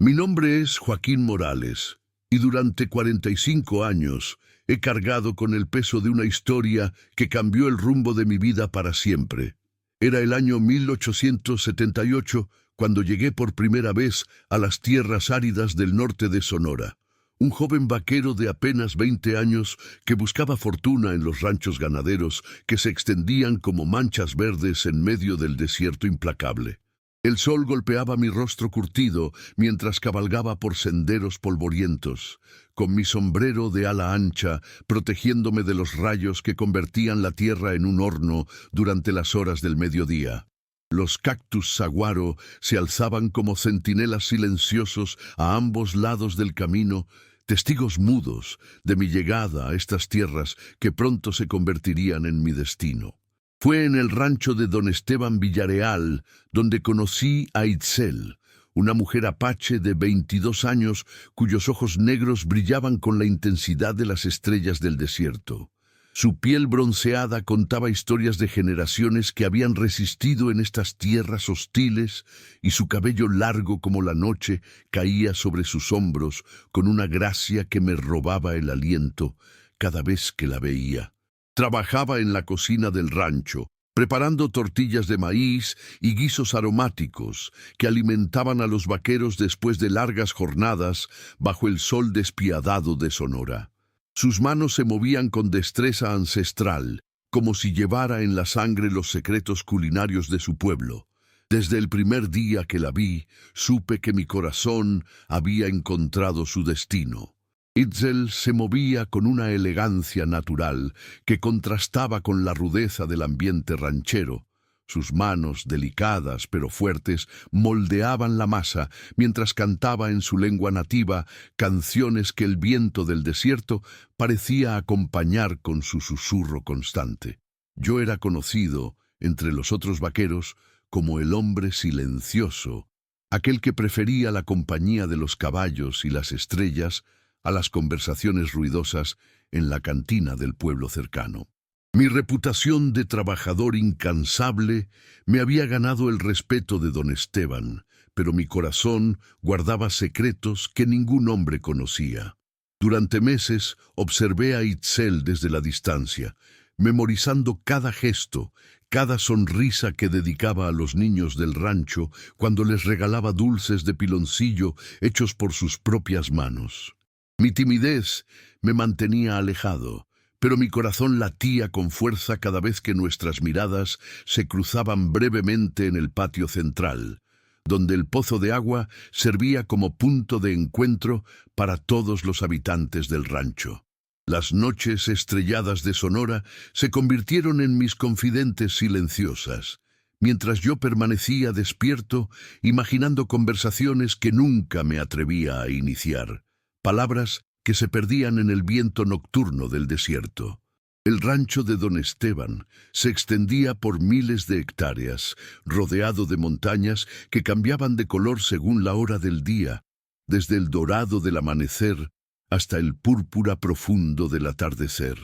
Mi nombre es Joaquín Morales y durante 45 años he cargado con el peso de una historia que cambió el rumbo de mi vida para siempre. Era el año 1878 cuando llegué por primera vez a las tierras áridas del norte de Sonora. Un joven vaquero de apenas 20 años que buscaba fortuna en los ranchos ganaderos que se extendían como manchas verdes en medio del desierto implacable. El sol golpeaba mi rostro curtido mientras cabalgaba por senderos polvorientos, con mi sombrero de ala ancha protegiéndome de los rayos que convertían la tierra en un horno durante las horas del mediodía. Los cactus saguaro se alzaban como centinelas silenciosos a ambos lados del camino, testigos mudos de mi llegada a estas tierras que pronto se convertirían en mi destino. Fue en el rancho de don Esteban Villareal donde conocí a Itzel, una mujer apache de 22 años cuyos ojos negros brillaban con la intensidad de las estrellas del desierto. Su piel bronceada contaba historias de generaciones que habían resistido en estas tierras hostiles y su cabello largo como la noche caía sobre sus hombros con una gracia que me robaba el aliento cada vez que la veía. Trabajaba en la cocina del rancho, preparando tortillas de maíz y guisos aromáticos que alimentaban a los vaqueros después de largas jornadas bajo el sol despiadado de Sonora. Sus manos se movían con destreza ancestral, como si llevara en la sangre los secretos culinarios de su pueblo. Desde el primer día que la vi, supe que mi corazón había encontrado su destino. Itzel se movía con una elegancia natural que contrastaba con la rudeza del ambiente ranchero. Sus manos, delicadas pero fuertes, moldeaban la masa mientras cantaba en su lengua nativa canciones que el viento del desierto parecía acompañar con su susurro constante. Yo era conocido, entre los otros vaqueros, como el hombre silencioso, aquel que prefería la compañía de los caballos y las estrellas a las conversaciones ruidosas en la cantina del pueblo cercano. Mi reputación de trabajador incansable me había ganado el respeto de don Esteban, pero mi corazón guardaba secretos que ningún hombre conocía. Durante meses observé a Itzel desde la distancia, memorizando cada gesto, cada sonrisa que dedicaba a los niños del rancho cuando les regalaba dulces de piloncillo hechos por sus propias manos. Mi timidez me mantenía alejado, pero mi corazón latía con fuerza cada vez que nuestras miradas se cruzaban brevemente en el patio central, donde el pozo de agua servía como punto de encuentro para todos los habitantes del rancho. Las noches estrelladas de Sonora se convirtieron en mis confidentes silenciosas, mientras yo permanecía despierto, imaginando conversaciones que nunca me atrevía a iniciar. Palabras que se perdían en el viento nocturno del desierto. El rancho de don Esteban se extendía por miles de hectáreas, rodeado de montañas que cambiaban de color según la hora del día, desde el dorado del amanecer hasta el púrpura profundo del atardecer.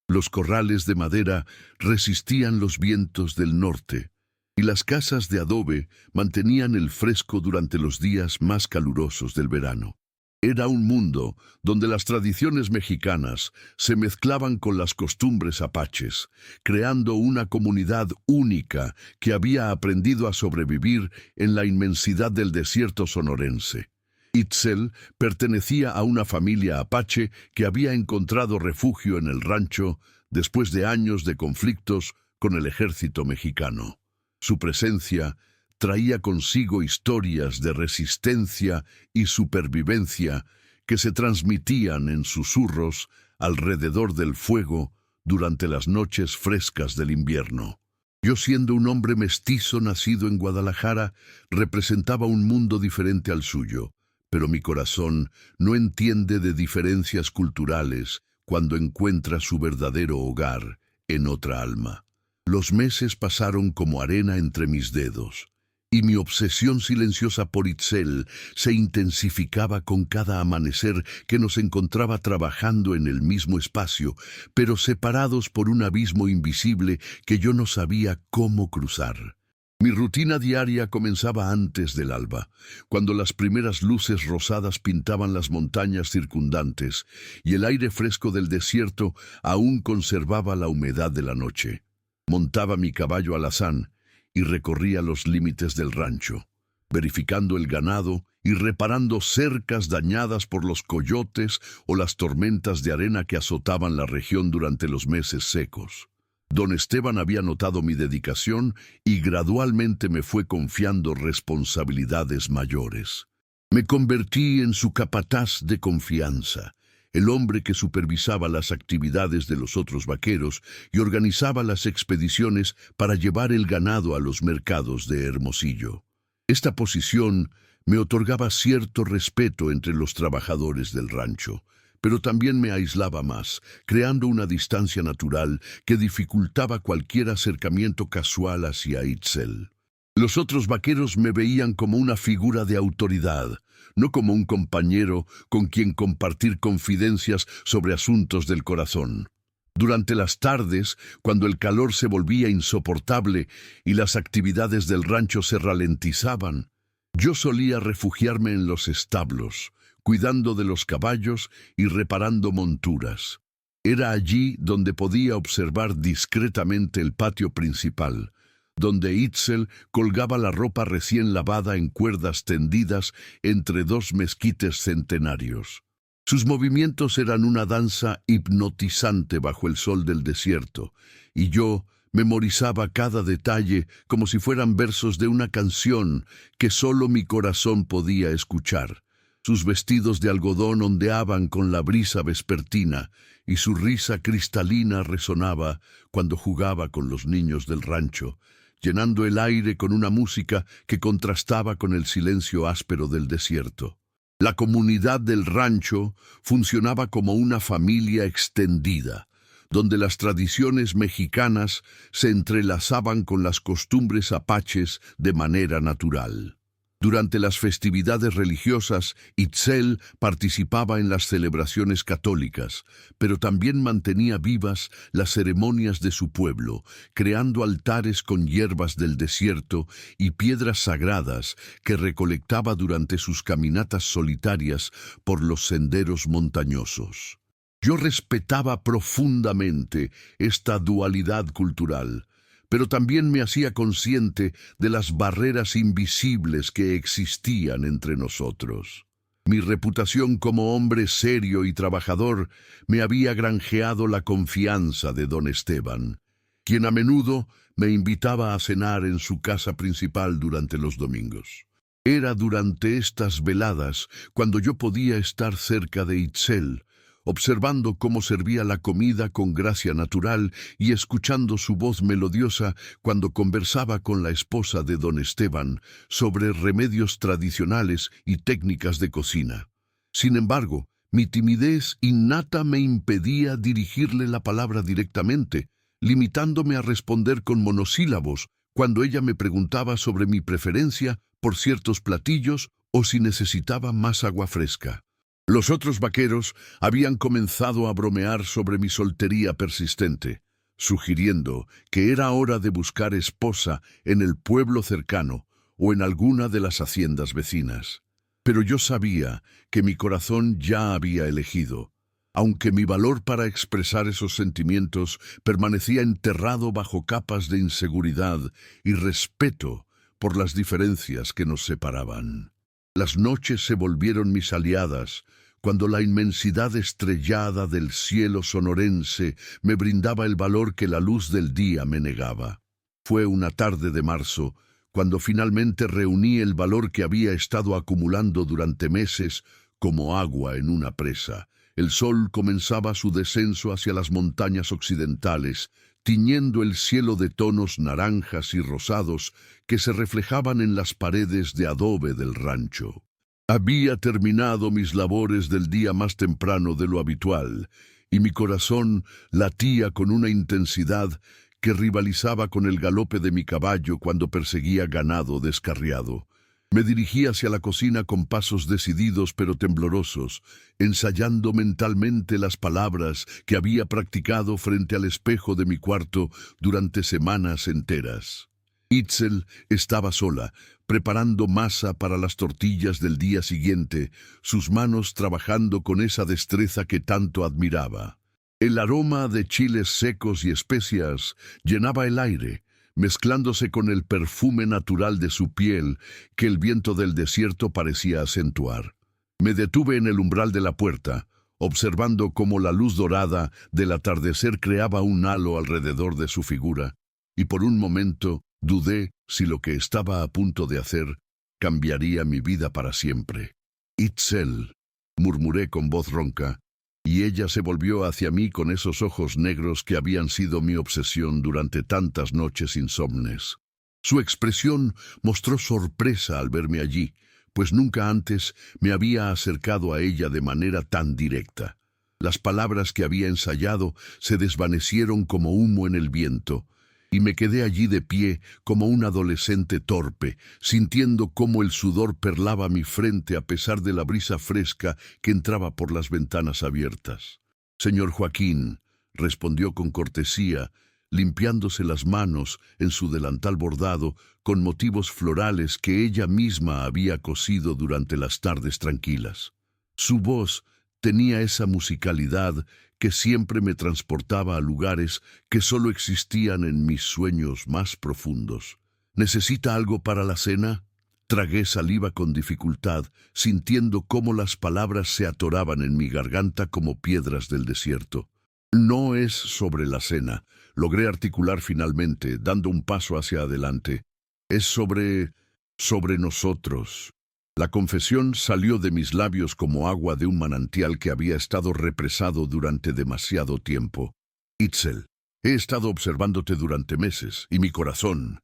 Los corrales de madera resistían los vientos del norte, y las casas de adobe mantenían el fresco durante los días más calurosos del verano. Era un mundo donde las tradiciones mexicanas se mezclaban con las costumbres apaches, creando una comunidad única que había aprendido a sobrevivir en la inmensidad del desierto sonorense. Itzel pertenecía a una familia apache que había encontrado refugio en el rancho después de años de conflictos con el ejército mexicano. Su presencia traía consigo historias de resistencia y supervivencia que se transmitían en susurros alrededor del fuego durante las noches frescas del invierno. Yo, siendo un hombre mestizo nacido en Guadalajara, representaba un mundo diferente al suyo, pero mi corazón no entiende de diferencias culturales cuando encuentra su verdadero hogar en otra alma. Los meses pasaron como arena entre mis dedos, y mi obsesión silenciosa por Itzel se intensificaba con cada amanecer que nos encontraba trabajando en el mismo espacio, pero separados por un abismo invisible que yo no sabía cómo cruzar. Mi rutina diaria comenzaba antes del alba, cuando las primeras luces rosadas pintaban las montañas circundantes y el aire fresco del desierto aún conservaba la humedad de la noche. Montaba mi caballo alazán y recorría los límites del rancho, verificando el ganado y reparando cercas dañadas por los coyotes o las tormentas de arena que azotaban la región durante los meses secos. Don Esteban había notado mi dedicación y gradualmente me fue confiando responsabilidades mayores. Me convertí en su capataz de confianza, el hombre que supervisaba las actividades de los otros vaqueros y organizaba las expediciones para llevar el ganado a los mercados de Hermosillo. Esta posición me otorgaba cierto respeto entre los trabajadores del rancho, pero también me aislaba más, creando una distancia natural que dificultaba cualquier acercamiento casual hacia Itzel. Los otros vaqueros me veían como una figura de autoridad, no como un compañero con quien compartir confidencias sobre asuntos del corazón. Durante las tardes, cuando el calor se volvía insoportable y las actividades del rancho se ralentizaban, yo solía refugiarme en los establos, cuidando de los caballos y reparando monturas. Era allí donde podía observar discretamente el patio principal, donde Itzel colgaba la ropa recién lavada en cuerdas tendidas entre dos mezquites centenarios. Sus movimientos eran una danza hipnotizante bajo el sol del desierto, y yo memorizaba cada detalle como si fueran versos de una canción que solo mi corazón podía escuchar. Sus vestidos de algodón ondeaban con la brisa vespertina, y su risa cristalina resonaba cuando jugaba con los niños del rancho, llenando el aire con una música que contrastaba con el silencio áspero del desierto. La comunidad del rancho funcionaba como una familia extendida, donde las tradiciones mexicanas se entrelazaban con las costumbres apaches de manera natural. Durante las festividades religiosas, Itzel participaba en las celebraciones católicas, pero también mantenía vivas las ceremonias de su pueblo, creando altares con hierbas del desierto y piedras sagradas que recolectaba durante sus caminatas solitarias por los senderos montañosos. Yo respetaba profundamente esta dualidad cultural, pero también me hacía consciente de las barreras invisibles que existían entre nosotros. Mi reputación como hombre serio y trabajador me había granjeado la confianza de don Esteban, quien a menudo me invitaba a cenar en su casa principal durante los domingos. Era durante estas veladas cuando yo podía estar cerca de Itzel, observando cómo servía la comida con gracia natural y escuchando su voz melodiosa cuando conversaba con la esposa de don Esteban sobre remedios tradicionales y técnicas de cocina. Sin embargo, mi timidez innata me impedía dirigirle la palabra directamente, limitándome a responder con monosílabos cuando ella me preguntaba sobre mi preferencia por ciertos platillos o si necesitaba más agua fresca. Los otros vaqueros habían comenzado a bromear sobre mi soltería persistente, sugiriendo que era hora de buscar esposa en el pueblo cercano o en alguna de las haciendas vecinas. Pero yo sabía que mi corazón ya había elegido, aunque mi valor para expresar esos sentimientos permanecía enterrado bajo capas de inseguridad y respeto por las diferencias que nos separaban. Las noches se volvieron mis aliadas, cuando la inmensidad estrellada del cielo sonorense me brindaba el valor que la luz del día me negaba. Fue una tarde de marzo, cuando finalmente reuní el valor que había estado acumulando durante meses como agua en una presa. El sol comenzaba su descenso hacia las montañas occidentales, tiñendo el cielo de tonos naranjas y rosados que se reflejaban en las paredes de adobe del rancho. Había terminado mis labores del día más temprano de lo habitual, y mi corazón latía con una intensidad que rivalizaba con el galope de mi caballo cuando perseguía ganado descarriado. Me dirigí hacia la cocina con pasos decididos pero temblorosos, ensayando mentalmente las palabras que había practicado frente al espejo de mi cuarto durante semanas enteras. Itzel estaba sola, preparando masa para las tortillas del día siguiente, sus manos trabajando con esa destreza que tanto admiraba. El aroma de chiles secos y especias llenaba el aire, mezclándose con el perfume natural de su piel que el viento del desierto parecía acentuar. Me detuve en el umbral de la puerta, observando cómo la luz dorada del atardecer creaba un halo alrededor de su figura, y por un momento dudé si lo que estaba a punto de hacer cambiaría mi vida para siempre. «Itzel», murmuré con voz ronca, y ella se volvió hacia mí con esos ojos negros que habían sido mi obsesión durante tantas noches insomnes. Su expresión mostró sorpresa al verme allí, pues nunca antes me había acercado a ella de manera tan directa. Las palabras que había ensayado se desvanecieron como humo en el viento, y me quedé allí de pie como un adolescente torpe, sintiendo cómo el sudor perlaba mi frente a pesar de la brisa fresca que entraba por las ventanas abiertas. «Señor Joaquín», respondió con cortesía, limpiándose las manos en su delantal bordado con motivos florales que ella misma había cosido durante las tardes tranquilas. Su voz tenía esa musicalidad que siempre me transportaba a lugares que solo existían en mis sueños más profundos. «¿Necesita algo para la cena?». Tragué saliva con dificultad, sintiendo cómo las palabras se atoraban en mi garganta como piedras del desierto. «No es sobre la cena», logré articular finalmente, dando un paso hacia adelante. «Es sobre nosotros». La confesión salió de mis labios como agua de un manantial que había estado represado durante demasiado tiempo. «Itzel, he estado observándote durante meses, y mi corazón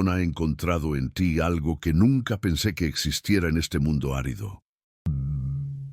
ha encontrado en ti algo que nunca pensé que existiera en este mundo árido».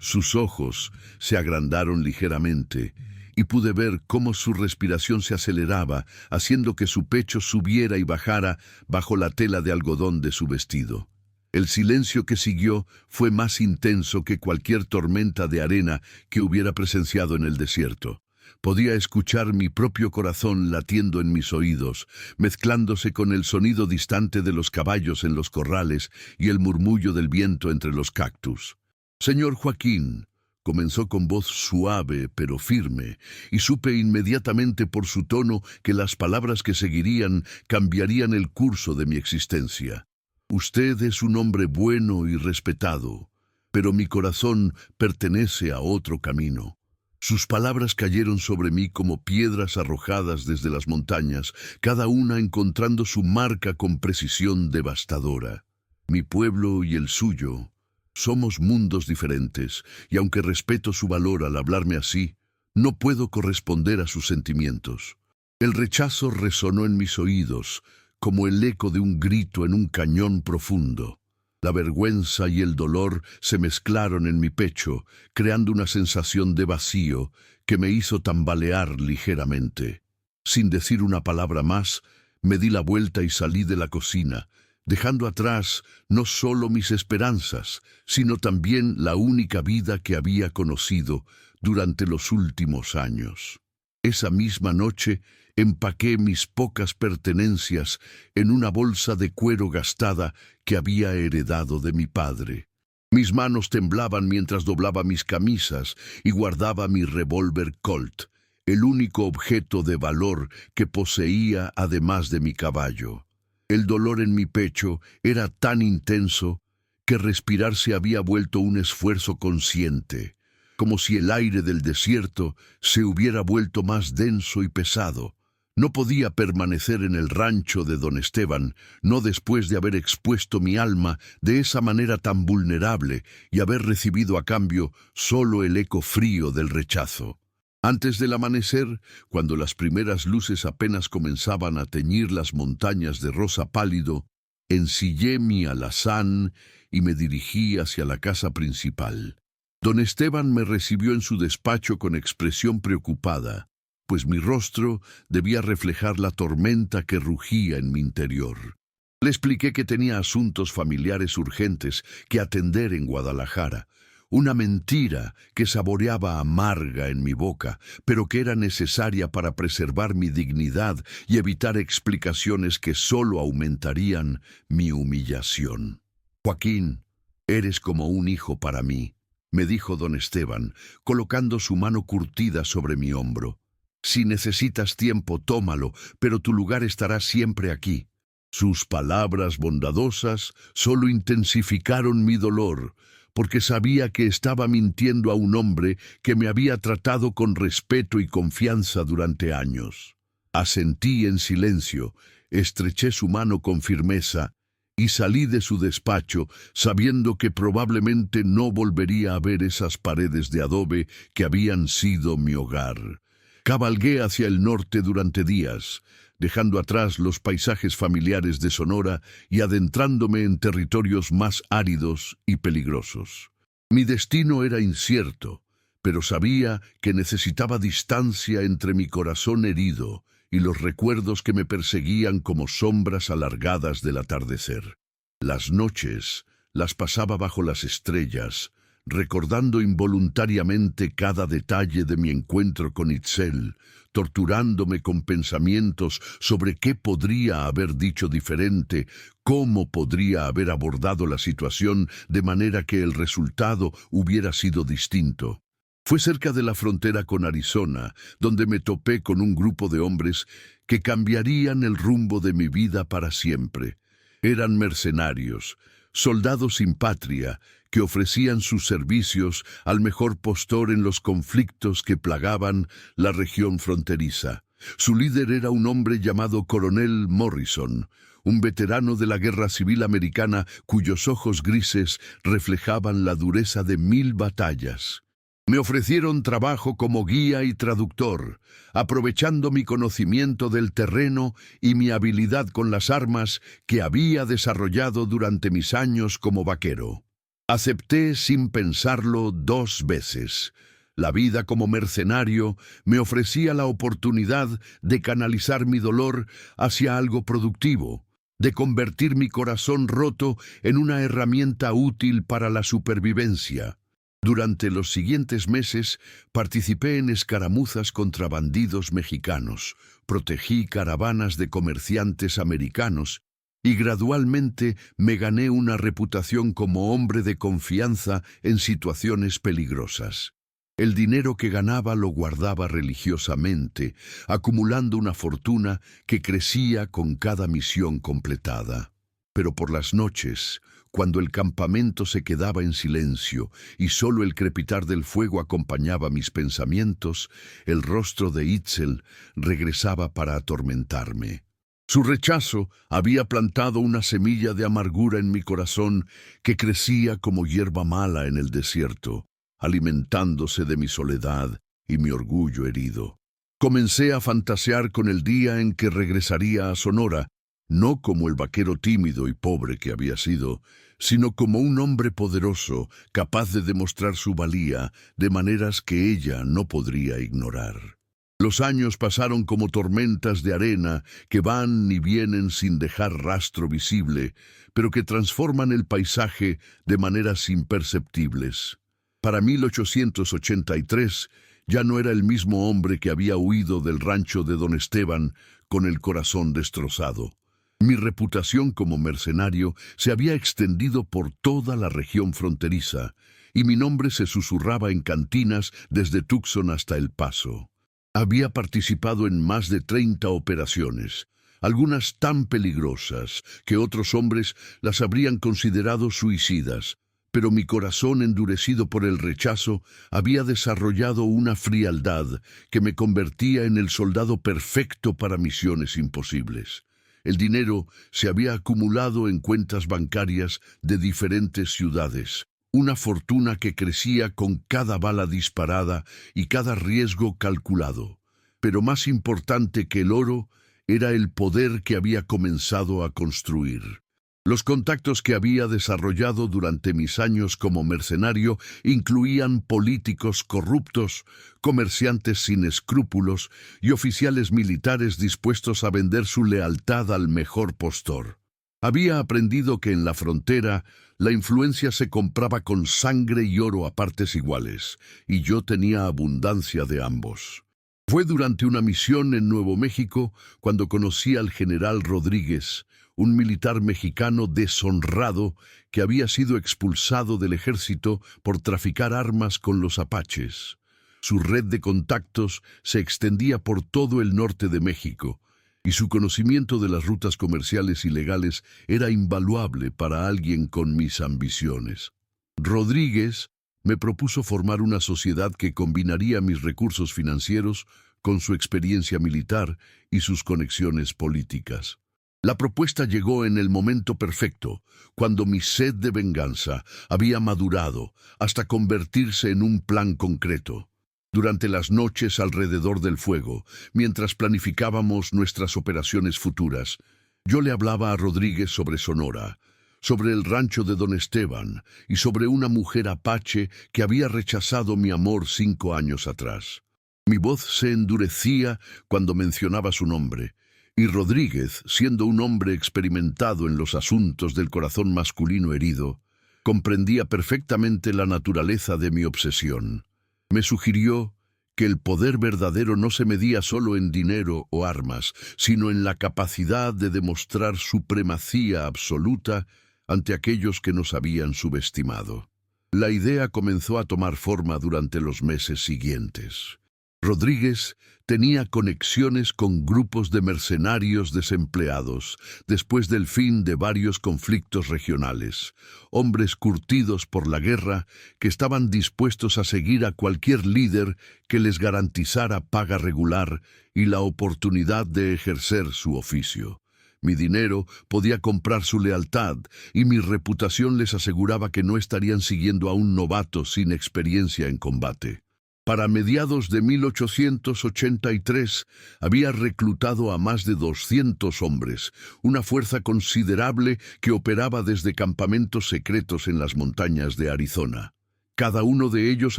Sus ojos se agrandaron ligeramente, y pude ver cómo su respiración se aceleraba, haciendo que su pecho subiera y bajara bajo la tela de algodón de su vestido. El silencio que siguió fue más intenso que cualquier tormenta de arena que hubiera presenciado en el desierto. Podía escuchar mi propio corazón latiendo en mis oídos, mezclándose con el sonido distante de los caballos en los corrales y el murmullo del viento entre los cactus. «Señor Joaquín», comenzó con voz suave pero firme, y supe inmediatamente por su tono que las palabras que seguirían cambiarían el curso de mi existencia. «Usted es un hombre bueno y respetado, pero mi corazón pertenece a otro camino». Sus palabras cayeron sobre mí como piedras arrojadas desde las montañas, cada una encontrando su marca con precisión devastadora. Mi pueblo y el suyo somos mundos diferentes, y aunque respeto su valor al hablarme así, no puedo corresponder a sus sentimientos. El rechazo resonó en mis oídos, como el eco de un grito en un cañón profundo. La vergüenza y el dolor se mezclaron en mi pecho, creando una sensación de vacío que me hizo tambalear ligeramente. Sin decir una palabra más, me di la vuelta y salí de la cocina, dejando atrás no solo mis esperanzas, sino también la única vida que había conocido durante los últimos años. Esa misma noche empaqué mis pocas pertenencias en una bolsa de cuero gastada que había heredado de mi padre. Mis manos temblaban mientras doblaba mis camisas y guardaba mi revólver Colt, el único objeto de valor que poseía además de mi caballo. El dolor en mi pecho era tan intenso que respirar se había vuelto un esfuerzo consciente, como si el aire del desierto se hubiera vuelto más denso y pesado. No podía permanecer en el rancho de don Esteban, no después de haber expuesto mi alma de esa manera tan vulnerable y haber recibido a cambio solo el eco frío del rechazo. Antes del amanecer, cuando las primeras luces apenas comenzaban a teñir las montañas de rosa pálido, ensillé mi alazán y me dirigí hacia la casa principal. Don Esteban me recibió en su despacho con expresión preocupada, pues mi rostro debía reflejar la tormenta que rugía en mi interior. Le expliqué que tenía asuntos familiares urgentes que atender en Guadalajara, una mentira que saboreaba amarga en mi boca, pero que era necesaria para preservar mi dignidad y evitar explicaciones que solo aumentarían mi humillación. Joaquín, eres como un hijo para mí, me dijo don Esteban, colocando su mano curtida sobre mi hombro. Si necesitas tiempo, tómalo, pero tu lugar estará siempre aquí. Sus palabras bondadosas solo intensificaron mi dolor, porque sabía que estaba mintiendo a un hombre que me había tratado con respeto y confianza durante años. Asentí en silencio, estreché su mano con firmeza y salí de su despacho sabiendo que probablemente no volvería a ver esas paredes de adobe que habían sido mi hogar. Cabalgué hacia el norte durante días, dejando atrás los paisajes familiares de Sonora y adentrándome en territorios más áridos y peligrosos. Mi destino era incierto, pero sabía que necesitaba distancia entre mi corazón herido y los recuerdos que me perseguían como sombras alargadas del atardecer. Las noches las pasaba bajo las estrellas, recordando involuntariamente cada detalle de mi encuentro con Itzel, torturándome con pensamientos sobre qué podría haber dicho diferente, cómo podría haber abordado la situación de manera que el resultado hubiera sido distinto. Fue cerca de la frontera con Arizona, donde me topé con un grupo de hombres que cambiarían el rumbo de mi vida para siempre. Eran mercenarios, soldados sin patria, que ofrecían sus servicios al mejor postor en los conflictos que plagaban la región fronteriza. Su líder era un hombre llamado Coronel Morrison, un veterano de la Guerra Civil Americana cuyos ojos grises reflejaban la dureza de 1000 batallas. Me ofrecieron trabajo como guía y traductor, aprovechando mi conocimiento del terreno y mi habilidad con las armas que había desarrollado durante mis años como vaquero. Acepté sin pensarlo 2 veces. La vida como mercenario me ofrecía la oportunidad de canalizar mi dolor hacia algo productivo, de convertir mi corazón roto en una herramienta útil para la supervivencia. Durante los siguientes meses participé en escaramuzas contra bandidos mexicanos, protegí caravanas de comerciantes americanos y gradualmente me gané una reputación como hombre de confianza en situaciones peligrosas. El dinero que ganaba lo guardaba religiosamente, acumulando una fortuna que crecía con cada misión completada. Pero por las noches, cuando el campamento se quedaba en silencio y solo el crepitar del fuego acompañaba mis pensamientos, el rostro de Itzel regresaba para atormentarme. Su rechazo había plantado una semilla de amargura en mi corazón que crecía como hierba mala en el desierto, alimentándose de mi soledad y mi orgullo herido. Comencé a fantasear con el día en que regresaría a Sonora, no como el vaquero tímido y pobre que había sido, sino como un hombre poderoso, capaz de demostrar su valía de maneras que ella no podría ignorar. Los años pasaron como tormentas de arena que van y vienen sin dejar rastro visible, pero que transforman el paisaje de maneras imperceptibles. Para 1883 ya no era el mismo hombre que había huido del rancho de don Esteban con el corazón destrozado. Mi reputación como mercenario se había extendido por toda la región fronteriza, y mi nombre se susurraba en cantinas desde Tucson hasta El Paso. Había participado en más de 30 operaciones, algunas tan peligrosas que otros hombres las habrían considerado suicidas, pero mi corazón endurecido por el rechazo había desarrollado una frialdad que me convertía en el soldado perfecto para misiones imposibles. El dinero se había acumulado en cuentas bancarias de diferentes ciudades, una fortuna que crecía con cada bala disparada y cada riesgo calculado. Pero más importante que el oro era el poder que había comenzado a construir. Los contactos que había desarrollado durante mis años como mercenario incluían políticos corruptos, comerciantes sin escrúpulos y oficiales militares dispuestos a vender su lealtad al mejor postor. Había aprendido que en la frontera la influencia se compraba con sangre y oro a partes iguales, y yo tenía abundancia de ambos. Fue durante una misión en Nuevo México cuando conocí al general Rodríguez, un militar mexicano deshonrado que había sido expulsado del ejército por traficar armas con los apaches. Su red de contactos se extendía por todo el norte de México, y su conocimiento de las rutas comerciales ilegales era invaluable para alguien con mis ambiciones. Rodríguez me propuso formar una sociedad que combinaría mis recursos financieros con su experiencia militar y sus conexiones políticas. La propuesta llegó en el momento perfecto, cuando mi sed de venganza había madurado hasta convertirse en un plan concreto. Durante las noches alrededor del fuego, mientras planificábamos nuestras operaciones futuras, yo le hablaba a Rodríguez sobre Sonora, sobre el rancho de Don Esteban y sobre una mujer apache que había rechazado mi amor 5 años atrás. Mi voz se endurecía cuando mencionaba su nombre, y Rodríguez, siendo un hombre experimentado en los asuntos del corazón masculino herido, comprendía perfectamente la naturaleza de mi obsesión. Me sugirió que el poder verdadero no se medía solo en dinero o armas, sino en la capacidad de demostrar supremacía absoluta ante aquellos que nos habían subestimado. La idea comenzó a tomar forma durante los meses siguientes. Rodríguez tenía conexiones con grupos de mercenarios desempleados después del fin de varios conflictos regionales, hombres curtidos por la guerra que estaban dispuestos a seguir a cualquier líder que les garantizara paga regular y la oportunidad de ejercer su oficio. Mi dinero podía comprar su lealtad y mi reputación les aseguraba que no estarían siguiendo a un novato sin experiencia en combate. Para mediados de 1883 había reclutado a más de 200 hombres, una fuerza considerable que operaba desde campamentos secretos en las montañas de Arizona. Cada uno de ellos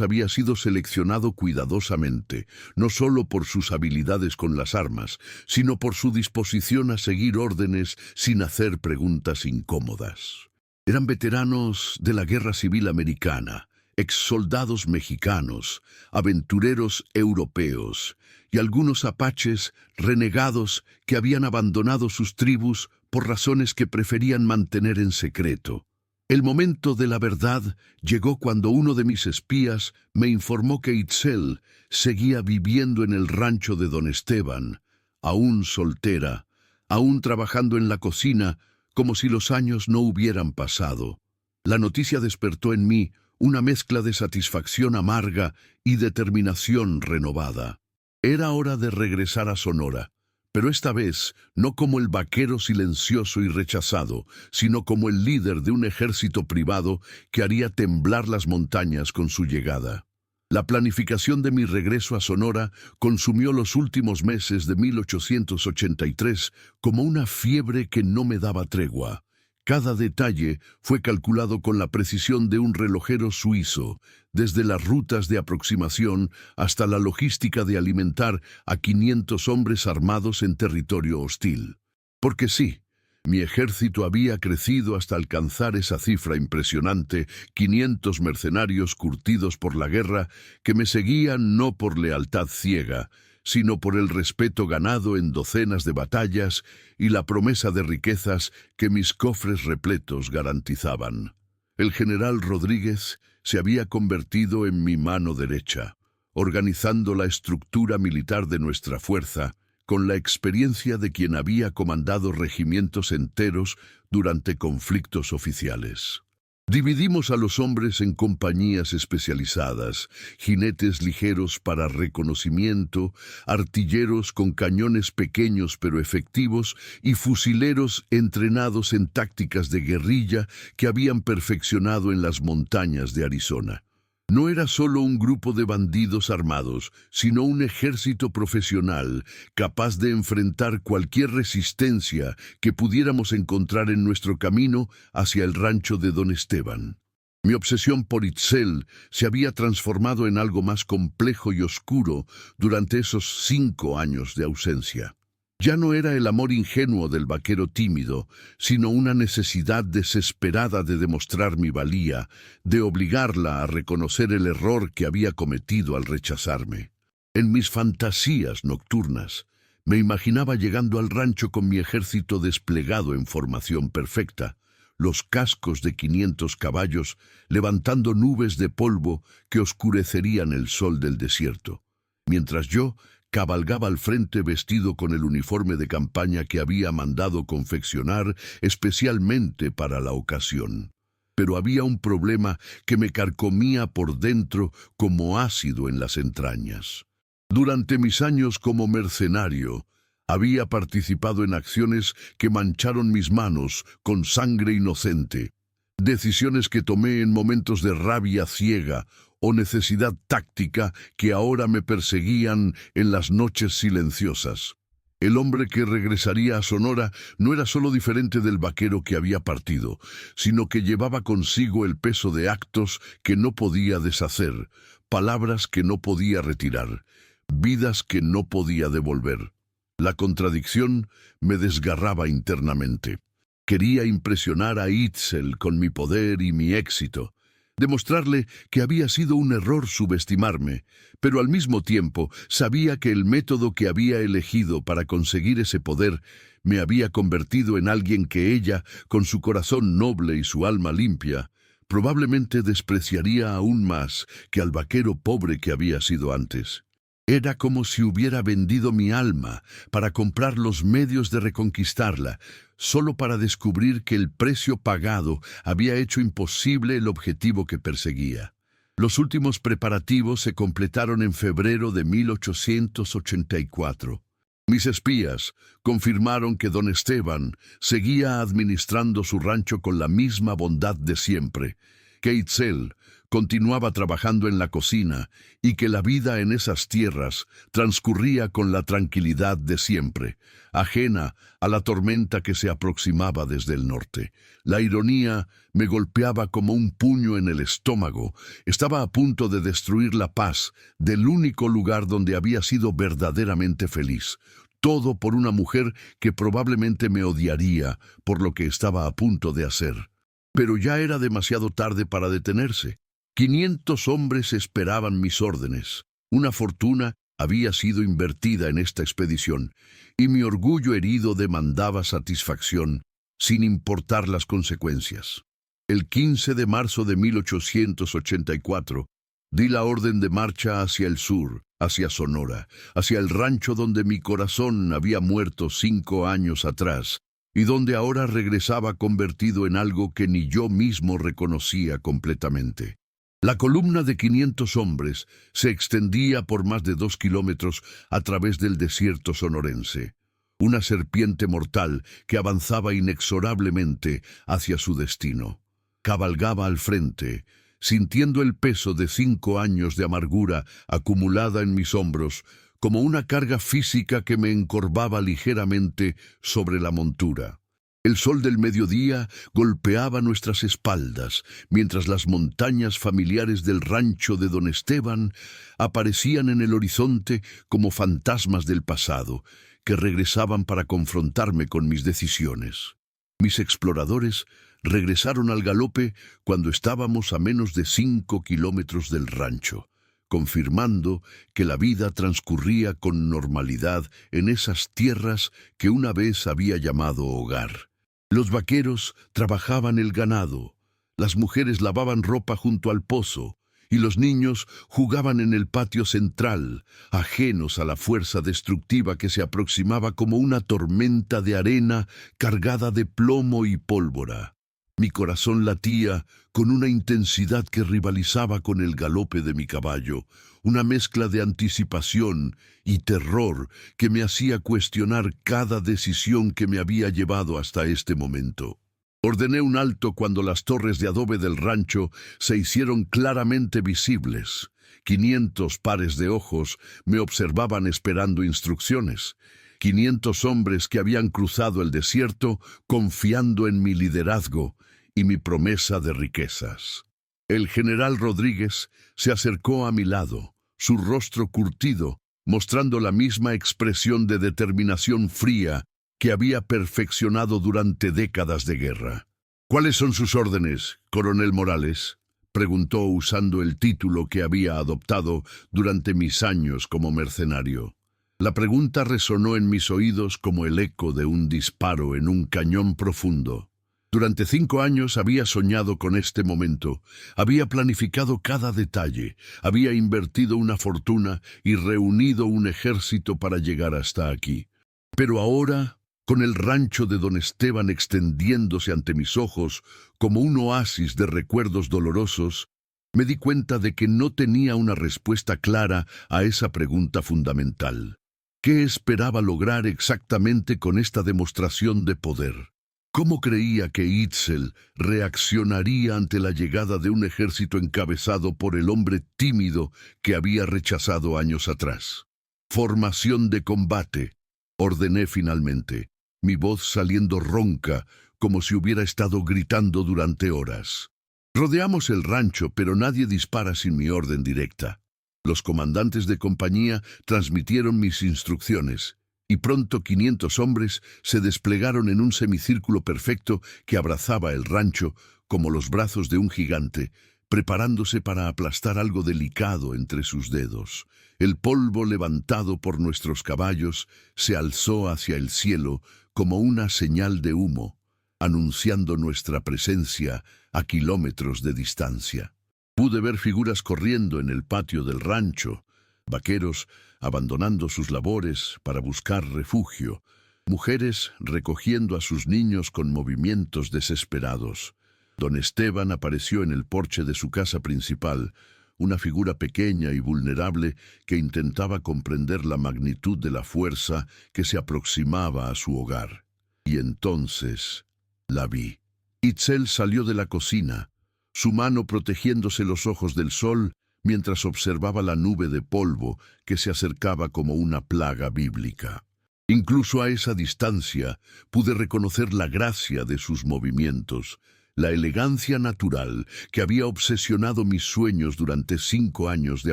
había sido seleccionado cuidadosamente, no solo por sus habilidades con las armas, sino por su disposición a seguir órdenes sin hacer preguntas incómodas. Eran veteranos de la Guerra Civil Americana, exsoldados mexicanos, aventureros europeos y algunos apaches renegados que habían abandonado sus tribus por razones que preferían mantener en secreto. El momento de la verdad llegó cuando uno de mis espías me informó que Itzel seguía viviendo en el rancho de Don Esteban, aún soltera, aún trabajando en la cocina, como si los años no hubieran pasado. La noticia despertó en mí una mezcla de satisfacción amarga y determinación renovada. Era hora de regresar a Sonora, pero esta vez no como el vaquero silencioso y rechazado, sino como el líder de un ejército privado que haría temblar las montañas con su llegada. La planificación de mi regreso a Sonora consumió los últimos meses de 1883 como una fiebre que no me daba tregua. Cada detalle fue calculado con la precisión de un relojero suizo, desde las rutas de aproximación hasta la logística de alimentar a 500 hombres armados en territorio hostil. Porque sí, mi ejército había crecido hasta alcanzar esa cifra impresionante, 500 mercenarios curtidos por la guerra que me seguían no por lealtad ciega, sino por el respeto ganado en docenas de batallas y la promesa de riquezas que mis cofres repletos garantizaban. El general Rodríguez se había convertido en mi mano derecha, organizando la estructura militar de nuestra fuerza, con la experiencia de quien había comandado regimientos enteros durante conflictos oficiales. Dividimos a los hombres en compañías especializadas, jinetes ligeros para reconocimiento, artilleros con cañones pequeños pero efectivos y fusileros entrenados en tácticas de guerrilla que habían perfeccionado en las montañas de Arizona. No era solo un grupo de bandidos armados, sino un ejército profesional capaz de enfrentar cualquier resistencia que pudiéramos encontrar en nuestro camino hacia el rancho de Don Esteban. Mi obsesión por Itzel se había transformado en algo más complejo y oscuro durante esos 5 años de ausencia. Ya no era el amor ingenuo del vaquero tímido, sino una necesidad desesperada de demostrar mi valía, de obligarla a reconocer el error que había cometido al rechazarme. En mis fantasías nocturnas, me imaginaba llegando al rancho con mi ejército desplegado en formación perfecta, los cascos de 500 caballos levantando nubes de polvo que oscurecerían el sol del desierto, mientras yo cabalgaba al frente vestido con el uniforme de campaña que había mandado confeccionar especialmente para la ocasión. Pero había un problema que me carcomía por dentro como ácido en las entrañas. Durante mis años como mercenario, había participado en acciones que mancharon mis manos con sangre inocente, decisiones que tomé en momentos de rabia ciega o necesidad táctica que ahora me perseguían en las noches silenciosas. El hombre que regresaría a Sonora no era solo diferente del vaquero que había partido, sino que llevaba consigo el peso de actos que no podía deshacer, palabras que no podía retirar, vidas que no podía devolver. La contradicción me desgarraba internamente. Quería impresionar a Itzel con mi poder y mi éxito, demostrarle que había sido un error subestimarme, pero al mismo tiempo sabía que el método que había elegido para conseguir ese poder me había convertido en alguien que ella, con su corazón noble y su alma limpia, probablemente despreciaría aún más que al vaquero pobre que había sido antes. Era como si hubiera vendido mi alma para comprar los medios de reconquistarla, solo para descubrir que el precio pagado había hecho imposible el objetivo que perseguía. Los últimos preparativos se completaron en febrero de 1884. Mis espías confirmaron que don Esteban seguía administrando su rancho con la misma bondad de siempre, que Itzel continuaba trabajando en la cocina y que la vida en esas tierras transcurría con la tranquilidad de siempre, ajena a la tormenta que se aproximaba desde el norte. La ironía me golpeaba como un puño en el estómago. Estaba a punto de destruir la paz del único lugar donde había sido verdaderamente feliz. Todo por una mujer que probablemente me odiaría por lo que estaba a punto de hacer. Pero ya era demasiado tarde para detenerse. 500 hombres esperaban mis órdenes. Una fortuna había sido invertida en esta expedición, y mi orgullo herido demandaba satisfacción, sin importar las consecuencias. El 15 de marzo de 1884, di la orden de marcha hacia el sur, hacia Sonora, hacia el rancho donde mi corazón había muerto 5 años atrás, y donde ahora regresaba convertido en algo que ni yo mismo reconocía completamente. La columna de 500 hombres se extendía por más de 2 kilómetros a través del desierto sonorense, una serpiente mortal que avanzaba inexorablemente hacia su destino. Cabalgaba al frente, sintiendo el peso de 5 años de amargura acumulada en mis hombros, como una carga física que me encorvaba ligeramente sobre la montura. El sol del mediodía golpeaba nuestras espaldas, mientras las montañas familiares del rancho de don Esteban aparecían en el horizonte como fantasmas del pasado, que regresaban para confrontarme con mis decisiones. Mis exploradores regresaron al galope cuando estábamos a menos de 5 kilómetros del rancho, confirmando que la vida transcurría con normalidad en esas tierras que una vez había llamado hogar. Los vaqueros trabajaban el ganado, las mujeres lavaban ropa junto al pozo, y los niños jugaban en el patio central, ajenos a la fuerza destructiva que se aproximaba como una tormenta de arena cargada de plomo y pólvora. Mi corazón latía con una intensidad que rivalizaba con el galope de mi caballo, una mezcla de anticipación y terror que me hacía cuestionar cada decisión que me había llevado hasta este momento. Ordené un alto cuando las torres de adobe del rancho se hicieron claramente visibles. 500 pares de ojos me observaban esperando instrucciones. 500 hombres que habían cruzado el desierto confiando en mi liderazgo y mi promesa de riquezas. El general Rodríguez se acercó a mi lado, su rostro curtido, mostrando la misma expresión de determinación fría que había perfeccionado durante décadas de guerra. «¿Cuáles son sus órdenes, coronel Morales?», preguntó usando el título que había adoptado durante mis años como mercenario. La pregunta resonó en mis oídos como el eco de un disparo en un cañón profundo. Durante 5 años había soñado con este momento, había planificado cada detalle, había invertido una fortuna y reunido un ejército para llegar hasta aquí. Pero ahora, con el rancho de don Esteban extendiéndose ante mis ojos como un oasis de recuerdos dolorosos, me di cuenta de que no tenía una respuesta clara a esa pregunta fundamental. ¿Qué esperaba lograr exactamente con esta demostración de poder? ¿Cómo creía que Itzel reaccionaría ante la llegada de un ejército encabezado por el hombre tímido que había rechazado años atrás? «Formación de combate», ordené finalmente, mi voz saliendo ronca como si hubiera estado gritando durante horas. Rodeamos el rancho, pero nadie dispara sin mi orden directa. Los comandantes de compañía transmitieron mis instrucciones, y pronto 500 hombres se desplegaron en un semicírculo perfecto que abrazaba el rancho como los brazos de un gigante, preparándose para aplastar algo delicado entre sus dedos. El polvo levantado por nuestros caballos se alzó hacia el cielo como una señal de humo, anunciando nuestra presencia a kilómetros de distancia. Pude ver figuras corriendo en el patio del rancho, vaqueros abandonando sus labores para buscar refugio, mujeres recogiendo a sus niños con movimientos desesperados. Don Esteban apareció en el porche de su casa principal, una figura pequeña y vulnerable que intentaba comprender la magnitud de la fuerza que se aproximaba a su hogar. Y entonces la vi. Itzel salió de la cocina, su mano protegiéndose los ojos del sol, mientras observaba la nube de polvo que se acercaba como una plaga bíblica. Incluso a esa distancia pude reconocer la gracia de sus movimientos, la elegancia natural que había obsesionado mis sueños durante 5 años de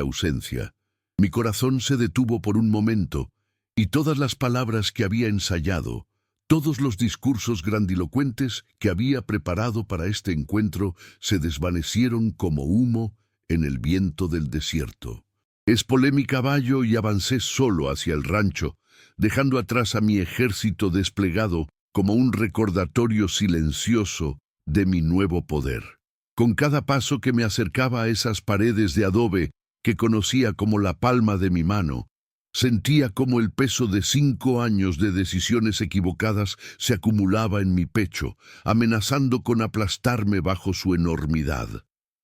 ausencia. Mi corazón se detuvo por un momento, y todas las palabras que había ensayado, todos los discursos grandilocuentes que había preparado para este encuentro se desvanecieron como humo en el viento del desierto. Espolé mi caballo y avancé solo hacia el rancho, dejando atrás a mi ejército desplegado como un recordatorio silencioso de mi nuevo poder. Con cada paso que me acercaba a esas paredes de adobe que conocía como la palma de mi mano, sentía como el peso de 5 años de decisiones equivocadas se acumulaba en mi pecho, amenazando con aplastarme bajo su enormidad.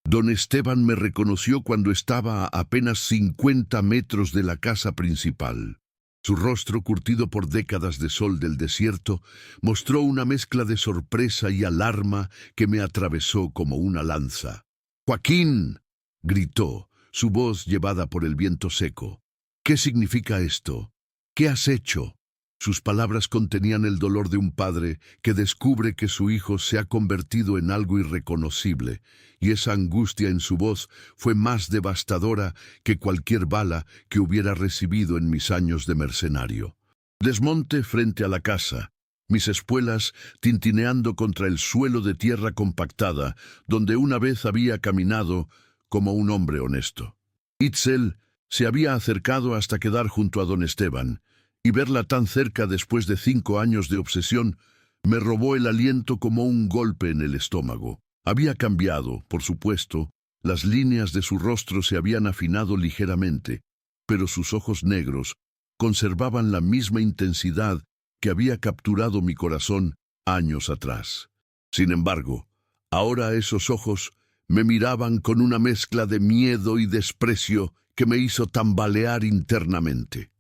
Don Esteban me reconoció cuando estaba a apenas 50 metros de la casa principal. Su rostro, curtido por décadas de sol del desierto, mostró una mezcla de sorpresa y alarma que me atravesó como una lanza. «¡Joaquín!», gritó, su voz llevada por el viento seco. «¿Qué significa esto? ¿Qué has hecho?». Sus palabras contenían el dolor de un padre que descubre que su hijo se ha convertido en algo irreconocible, y esa angustia en su voz fue más devastadora que cualquier bala que hubiera recibido en mis años de mercenario. Desmonte frente a la casa, mis espuelas tintineando contra el suelo de tierra compactada, donde una vez había caminado como un hombre honesto. Itzel se había acercado hasta quedar junto a don Esteban, y verla tan cerca después de 5 años de obsesión me robó el aliento como un golpe en el estómago. Había cambiado, por supuesto, las líneas de su rostro se habían afinado ligeramente, pero sus ojos negros conservaban la misma intensidad que había capturado mi corazón años atrás. Sin embargo, ahora esos ojos me miraban con una mezcla de miedo y desprecio que me hizo tambalear internamente.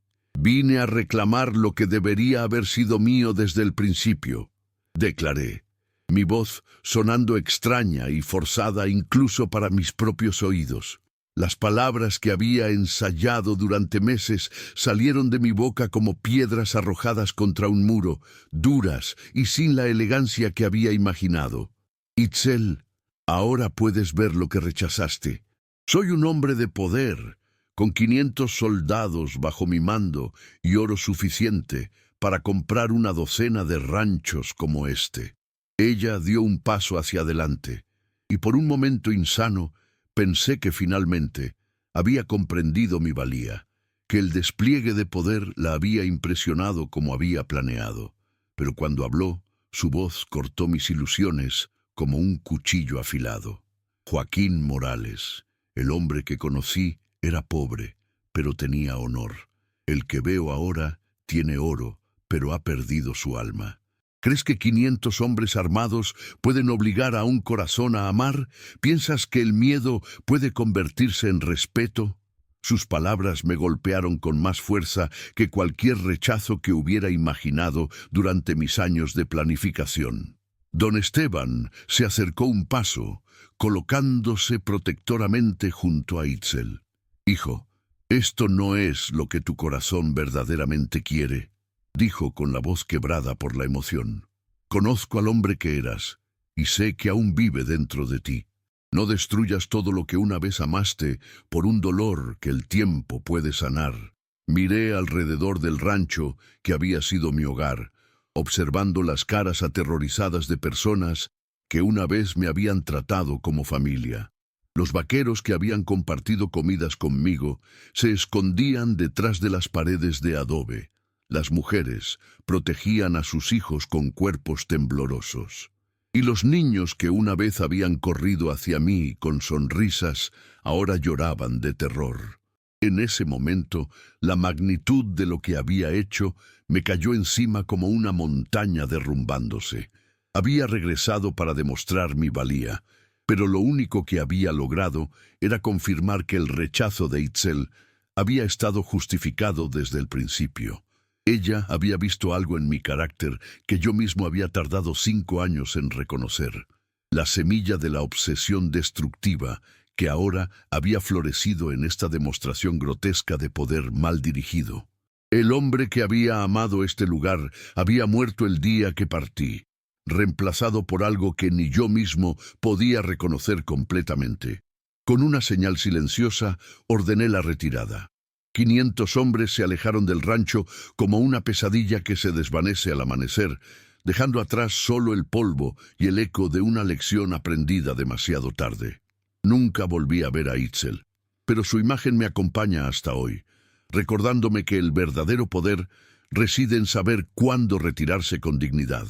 «Vine a reclamar lo que debería haber sido mío desde el principio», declaré, mi voz sonando extraña y forzada incluso para mis propios oídos. Las palabras que había ensayado durante meses salieron de mi boca como piedras arrojadas contra un muro, duras y sin la elegancia que había imaginado. «Itzel, ahora puedes ver lo que rechazaste. Soy un hombre de poder, con 500 soldados bajo mi mando y oro suficiente para comprar una docena de ranchos como este. Ella dio un paso hacia adelante, y por un momento insano pensé que finalmente había comprendido mi valía, que el despliegue de poder la había impresionado como había planeado. Pero cuando habló, su voz cortó mis ilusiones como un cuchillo afilado. Joaquín Morales, el hombre que conocí, era pobre, pero tenía honor. El que veo ahora tiene oro, pero ha perdido su alma. ¿Crees que 500 hombres armados pueden obligar a un corazón a amar? ¿Piensas que el miedo puede convertirse en respeto? Sus palabras me golpearon con más fuerza que cualquier rechazo que hubiera imaginado durante mis años de planificación. Don Esteban se acercó un paso, colocándose protectoramente junto a Itzel. «Hijo, esto no es lo que tu corazón verdaderamente quiere», dijo con la voz quebrada por la emoción. «Conozco al hombre que eras, y sé que aún vive dentro de ti. No destruyas todo lo que una vez amaste por un dolor que el tiempo puede sanar». Miré alrededor del rancho que había sido mi hogar, observando las caras aterrorizadas de personas que una vez me habían tratado como familia. Los vaqueros que habían compartido comidas conmigo se escondían detrás de las paredes de adobe. Las mujeres protegían a sus hijos con cuerpos temblorosos. Y los niños que una vez habían corrido hacia mí con sonrisas, ahora lloraban de terror. En ese momento, la magnitud de lo que había hecho me cayó encima como una montaña derrumbándose. Había regresado para demostrar mi valía, pero lo único que había logrado era confirmar que el rechazo de Itzel había estado justificado desde el principio. Ella había visto algo en mi carácter que yo mismo había tardado 5 años en reconocer. La semilla de la obsesión destructiva que ahora había florecido en esta demostración grotesca de poder mal dirigido. El hombre que había amado este lugar había muerto el día que partí, reemplazado por algo que ni yo mismo podía reconocer completamente. Con una señal silenciosa, ordené la retirada. 500 hombres se alejaron del rancho como una pesadilla que se desvanece al amanecer, dejando atrás solo el polvo y el eco de una lección aprendida demasiado tarde. Nunca volví a ver a Itzel, pero su imagen me acompaña hasta hoy, recordándome que el verdadero poder reside en saber cuándo retirarse con dignidad.